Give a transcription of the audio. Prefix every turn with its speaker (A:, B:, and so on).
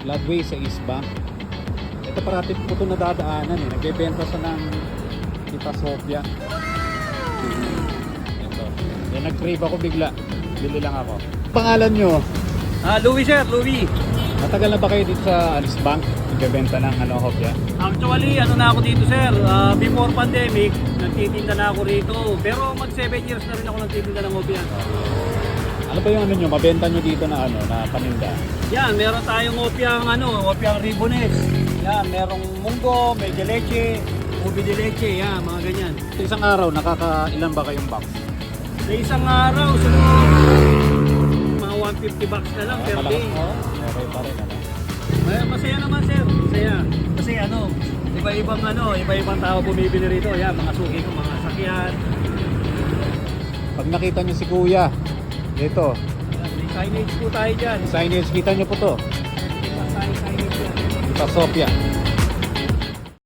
A: Gladway sa East Bank. Ito parati po ito nadadaanan eh. Nagbebenta sa ng Tita Sofia. Ito. Yan, nag-crave ako bigla. Bili lang ako. Pangalan nyo?
B: Louie sir, Louie.
A: Matagal na ba kayo dito sa East Bank? Nagbebenta ng hopya?
B: Actually, ano na ako dito sir, before pandemic, nagtitinda na ako rito. Pero mag 7 years na rin ako nagtitinda ng hopya.
A: Ano ba yung ano nyo? Mabenta nyo dito na ano, na paninda?
B: Yan, meron tayong hopyang ribones. Yan, merong munggo, may de leche, ubi de leche, yan, mga ganyan.
A: Sa isang araw, nakakailan ba kayong box?
B: Sa isang araw, siguro mga 150 bucks na lang per day.
A: Okay pa rin, ano?
B: Masaya naman sir, masaya. Kasi iba-ibang tao bumibili rito. Yan, mga suki ko, mga sakyan.
A: Pag nakita nyo si Kuya, ito,
B: May signage po tayo dyan.
A: signage, kita nyo po to.
B: Signage yan.
A: Tita Sofia.